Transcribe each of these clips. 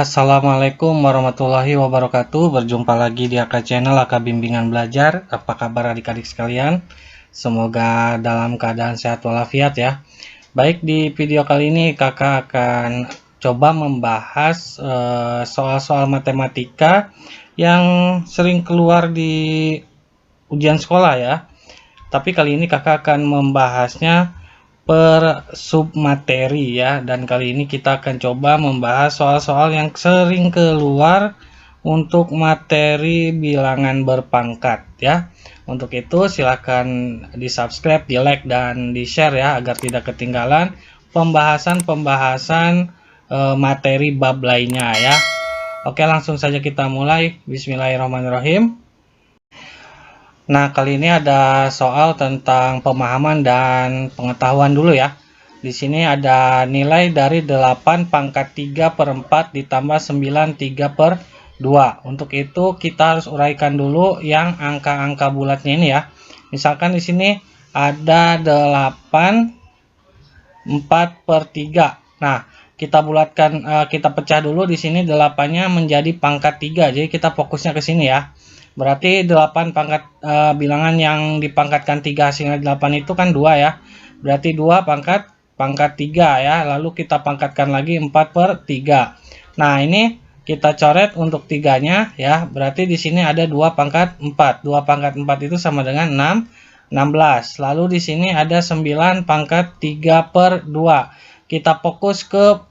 Assalamualaikum warahmatullahi wabarakatuh. Berjumpa lagi di AK Channel AK Bimbingan Belajar. Apa kabar adik-adik sekalian? Semoga dalam keadaan sehat walafiat ya. Baik, di video kali ini kakak akan coba membahas soal-soal matematika yang sering keluar di ujian sekolah ya. Tapi kali ini kakak akan membahasnya per submateri ya, dan kali ini kita akan coba membahas soal-soal yang sering keluar untuk materi bilangan berpangkat ya. Untuk itu silahkan di subscribe, di like, dan di share ya, agar tidak ketinggalan pembahasan materi bab lainnya ya. Oke, langsung saja kita mulai. Bismillahirrahmanirrahim. Nah, kali ini ada soal tentang pemahaman dan pengetahuan dulu ya. Di sini ada nilai dari 8 pangkat 3 per 4 ditambah 9 3 per 2. Untuk itu kita harus uraikan dulu yang angka-angka bulatnya ini ya. Misalkan di sini ada 8 4 per 3. Nah, kita bulatkan, kita pecah dulu di sini 8-nya menjadi pangkat 3. Jadi kita fokusnya ke sini ya. Berarti 8 pangkat bilangan yang dipangkatkan 3 hasilnya 8 itu kan 2 ya. Berarti 2 pangkat 3 ya. Lalu kita pangkatkan lagi 4 per 3. Nah, ini kita coret untuk 3-nya ya. Berarti di sini ada 2 pangkat 4. 2 pangkat 4 itu sama dengan 16. Lalu di sini ada 9 pangkat 3 per 2. Kita fokus ke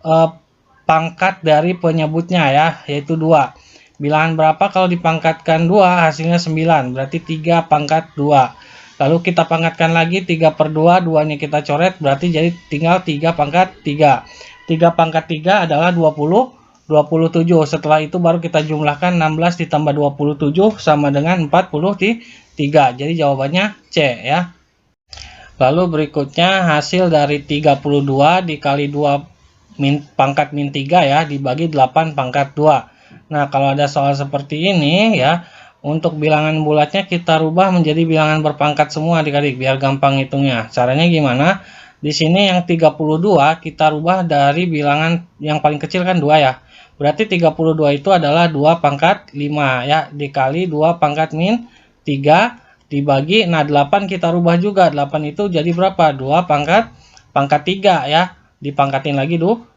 pangkat dari penyebutnya ya, yaitu 2. Bilangan berapa kalau dipangkatkan 2 hasilnya 9, berarti 3 pangkat 2. Lalu kita pangkatkan lagi 3 per 2, 2-nya kita coret, berarti jadi tinggal 3 pangkat 3. 3 pangkat 3 adalah 27. Setelah itu baru kita jumlahkan 16 ditambah 27 sama dengan 43. Jadi jawabannya C ya. Lalu berikutnya hasil dari 32 dikali 2 pangkat min 3 ya, dibagi 8 pangkat 2. Nah, kalau ada soal seperti ini ya, untuk bilangan bulatnya kita rubah menjadi bilangan berpangkat semua adik-adik, biar gampang hitungnya. Caranya gimana? Di sini yang 32 kita rubah dari bilangan yang paling kecil kan 2 ya. Berarti 32 itu adalah 2 pangkat 5 ya, dikali 2 pangkat min 3 dibagi, nah 8 kita rubah juga. 8 itu jadi berapa? 2 pangkat 3 ya. Dipangkatin lagi 2.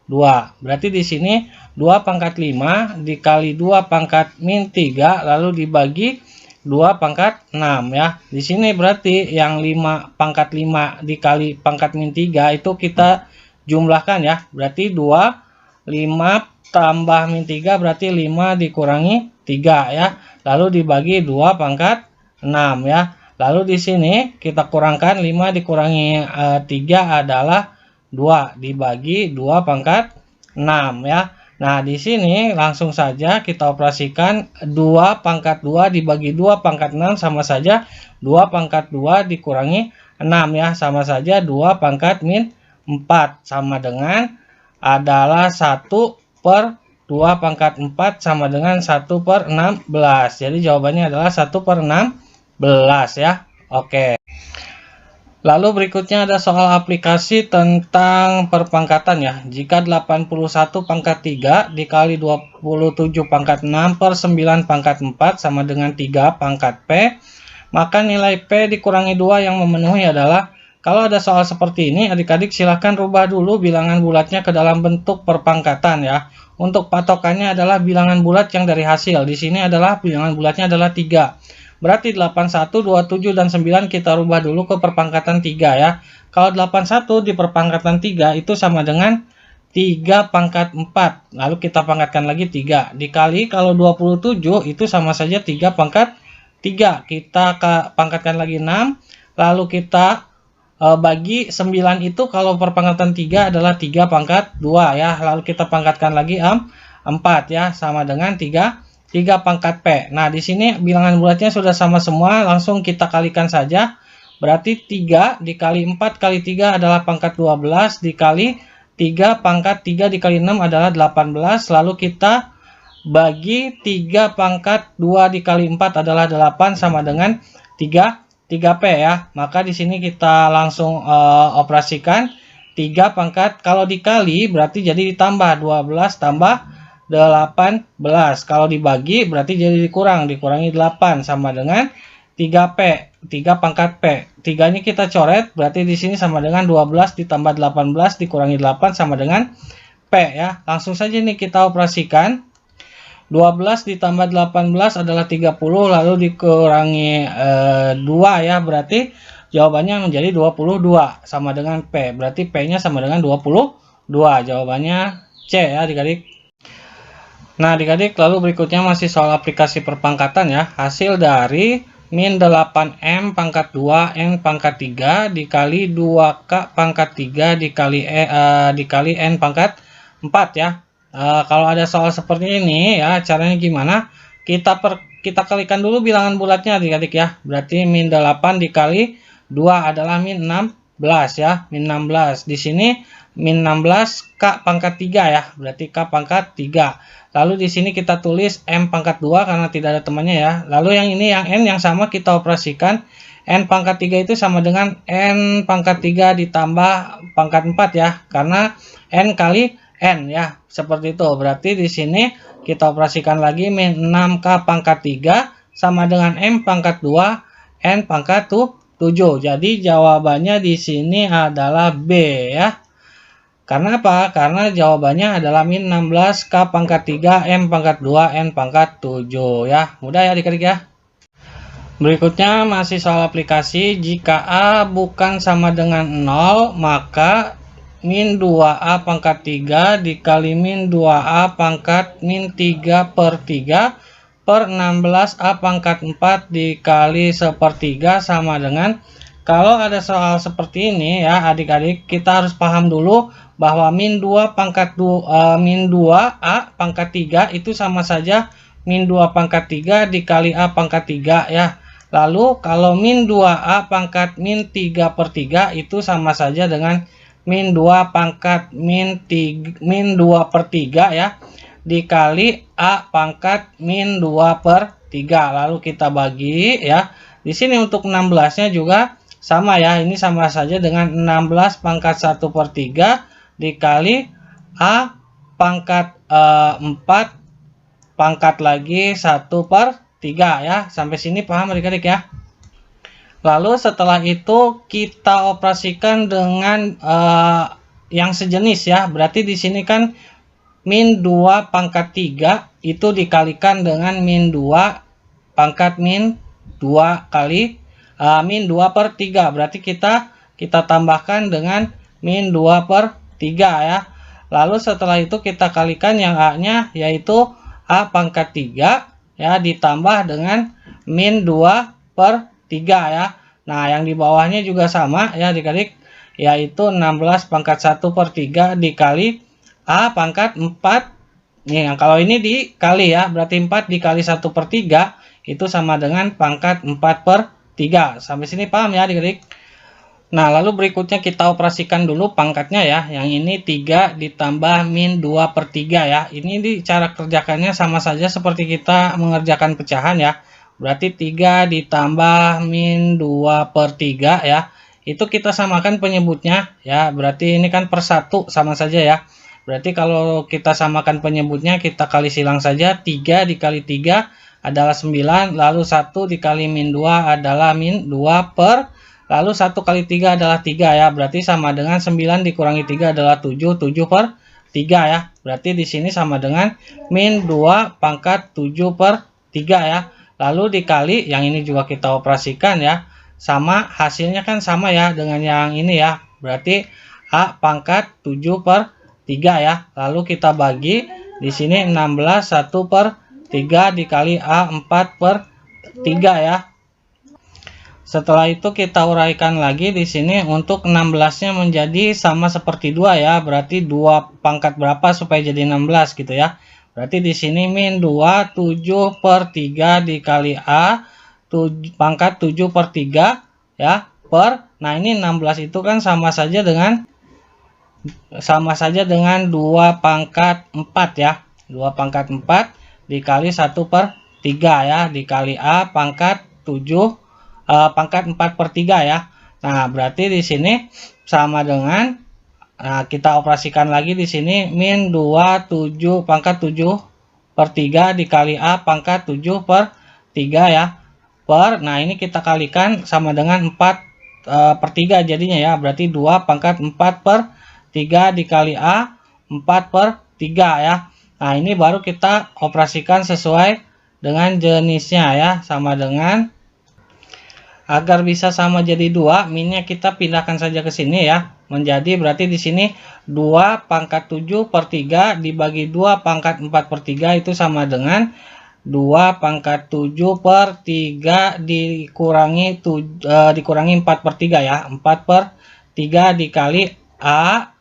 Berarti di sini 2 pangkat 5 dikali 2 pangkat min 3 lalu dibagi 2 pangkat 6 ya. Di sini berarti yang 5 pangkat 5 dikali pangkat min 3 itu kita jumlahkan ya. Berarti 5 tambah min 3 berarti 5 dikurangi 3 ya. Lalu dibagi 2 pangkat 6 ya. Lalu di sini kita kurangkan 5 dikurangi 3 adalah 2 dibagi 2 pangkat 6 ya. Nah, di sini langsung saja kita operasikan 2 pangkat 2 dibagi 2 pangkat 6 sama saja 2 pangkat 2 dikurangi 6 ya. Sama saja 2 pangkat min 4 sama dengan adalah 1 per 2 pangkat 4 sama dengan 1 per 16. Jadi jawabannya adalah 1 per 16 ya. Oke. Lalu berikutnya ada soal aplikasi tentang perpangkatan ya. Jika 81 pangkat 3 dikali 27 pangkat 6 per 9 pangkat 4 sama dengan 3 pangkat P, maka nilai P dikurangi 2 yang memenuhi adalah, kalau ada soal seperti ini adik-adik silahkan rubah dulu bilangan bulatnya ke dalam bentuk perpangkatan ya. Untuk patokannya adalah bilangan bulat yang dari hasil. Di sini adalah bilangan bulatnya adalah 3. Berarti 81, 27, dan 9 kita rubah dulu ke perpangkatan 3 ya. Kalau 81 di perpangkatan 3 itu sama dengan 3 pangkat 4. Lalu kita pangkatkan lagi 3. Dikali kalau 27 itu sama saja 3 pangkat 3. Kita pangkatkan lagi 6. Lalu kita bagi 9 itu kalau perpangkatan 3 adalah 3 pangkat 2 ya. Lalu kita pangkatkan lagi 4 ya, sama dengan 3 pangkat P. Nah, di sini bilangan bulatnya sudah sama semua, langsung kita kalikan saja. Berarti 3 dikali 4 kali 3 adalah pangkat 12, dikali 3 pangkat 3 dikali 6 adalah 18, lalu kita bagi 3 pangkat 2 dikali 4 adalah 8 sama dengan 3P ya. Maka di sini kita langsung operasikan 3 pangkat, kalau dikali berarti jadi ditambah 12 tambah 18. Kalau dibagi berarti jadi dikurangi 8 sama dengan 3P. 3 pangkat P. 3-nya kita coret, berarti di sini sama dengan 12 ditambah 18 dikurangi 8 sama dengan P ya. Langsung saja nih kita operasikan. 12 ditambah 18 adalah 30, lalu dikurangi 2 ya, berarti jawabannya menjadi 22 sama dengan P. Berarti P-nya sama dengan 22. Jawabannya C ya adik-adik. Nah adik-adik, lalu berikutnya masih soal aplikasi perpangkatan ya. Hasil dari min 8M pangkat 2 N pangkat 3 dikali 2K pangkat 3 dikali N pangkat 4 ya. Kalau ada soal seperti ini ya, caranya gimana? Kita kalikan dulu bilangan bulatnya adik-adik ya. Berarti min 8 dikali 2 adalah min 16 ya. Min 16. Di sini min 16 K pangkat 3 ya. Berarti K pangkat 3. Lalu di sini kita tulis M pangkat 2 karena tidak ada temannya ya. Lalu yang ini yang N yang sama kita operasikan. N pangkat 3 itu sama dengan N pangkat 3 ditambah pangkat 4 ya. Karena N kali N ya, seperti itu. Berarti di sini kita operasikan lagi min 6K pangkat 3 sama dengan M pangkat 2 N pangkat 7. Jadi jawabannya di sini adalah B ya. Karena apa? Karena jawabannya adalah min 16K pangkat 3 M pangkat 2 N pangkat 7 ya. Mudah ya adik-adik ya. Berikutnya masih soal aplikasi. Jika A bukan sama dengan 0, maka min 2A pangkat 3 dikali min 2A pangkat min 3 per 3 per 16A pangkat 4 dikali sepertiga sama dengan. Kalau ada soal seperti ini ya adik-adik, kita harus paham dulu bahwa min 2 pangkat 2 min 2A pangkat 3 itu sama saja min 2 pangkat 3 dikali A pangkat 3 ya. Lalu kalau min 2A pangkat min 3 per 3 itu sama saja dengan min 2 pangkat min 2 per 3 ya, dikali A pangkat min 2 per 3. Lalu kita bagi ya. Di sini untuk 16-nya juga sama ya. Ini sama saja dengan 16 pangkat 1 per 3 dikali A pangkat 4 pangkat lagi 1 per 3 ya. Sampai sini paham adik-adik ya. Lalu setelah itu kita operasikan dengan yang sejenis ya. Berarti di sini kan min 2 pangkat 3 itu dikalikan dengan min 2 pangkat min 2 kali min 2 per 3. Berarti kita tambahkan dengan min 2 per 3 ya. Lalu setelah itu kita kalikan yang A-nya yaitu A pangkat 3 ya ditambah dengan min 2 per 3 ya. Nah yang di bawahnya juga sama ya adik-adik, yaitu 16 pangkat 1 per 3 dikali A pangkat 4. Nih kalau ini dikali ya, berarti 4 dikali 1 per 3 itu sama dengan pangkat 4 per 3. Sampai sini paham ya adik-adik. Nah lalu berikutnya kita operasikan dulu pangkatnya ya. Yang ini 3 ditambah min 2 per 3 ya. Ini cara kerjakannya sama saja seperti kita mengerjakan pecahan ya. Berarti 3 ditambah min 2 per 3 ya. Itu kita samakan penyebutnya ya. Berarti ini kan per 1 sama saja ya. Berarti kalau kita samakan penyebutnya kita kali silang saja. 3 dikali 3 adalah 9. Lalu 1 dikali min 2 adalah min 2 per. Lalu 1 kali 3 adalah 3 ya. Berarti sama dengan 9 dikurangi 3 adalah 7. 7 per 3 ya. Berarti di sini sama dengan min 2 pangkat 7 per 3 ya. Lalu dikali, yang ini juga kita operasikan ya. Sama, hasilnya kan sama ya dengan yang ini ya. Berarti A pangkat 7 per 3 ya. Lalu kita bagi, di sini 16 1 per 3 dikali A 4 per 3 ya. Setelah itu kita uraikan lagi di sini untuk 16-nya menjadi sama seperti 2 ya. Berarti 2 pangkat berapa supaya jadi 16 gitu ya. Berarti di sini min 2 7 per 3 dikali A pangkat 7 per 3 ya per. Nah ini 16 itu kan sama saja dengan 2 pangkat 4 ya. 2 pangkat 4 dikali 1 per 3 ya dikali A pangkat 7 pangkat 4 per 3 ya. Nah berarti di sini sama dengan Nah, kita operasikan lagi di sini min 27 pangkat 7 per 3 dikali A pangkat 7 per 3 ya. Nah ini kita kalikan sama dengan 4 per 3 jadinya ya. Berarti 2 pangkat 4 per 3 dikali A 4 per 3 ya. Nah ini baru kita operasikan sesuai dengan jenisnya ya. Sama dengan, agar bisa sama jadi 2, minnya kita pindahkan saja ke sini ya. Menjadi berarti di sini 2 pangkat 7 per 3 dibagi 2 pangkat 4 per 3 itu sama dengan 2 pangkat 7 per 3 dikurangi 4 per 3 ya. 4 per 3 dikali A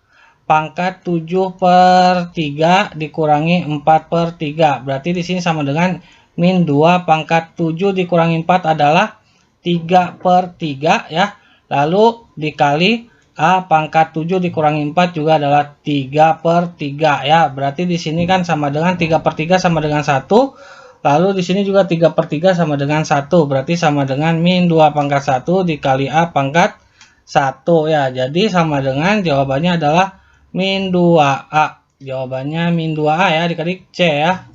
pangkat 7 per 3 dikurangi 4 per 3. Berarti di sini sama dengan min 2 pangkat 7 dikurangi 4 adalah 3 per 3 ya. Lalu dikali A pangkat 7 dikurangi 4 juga adalah 3 per 3 ya. Berarti di sini kan sama dengan 3 per 3 sama dengan 1. Lalu di sini juga 3 per 3 sama dengan 1. Berarti sama dengan min 2 pangkat 1 dikali A pangkat 1 ya. Jadi sama dengan jawabannya adalah min 2A. Jawabannya min 2A ya, dikali C ya.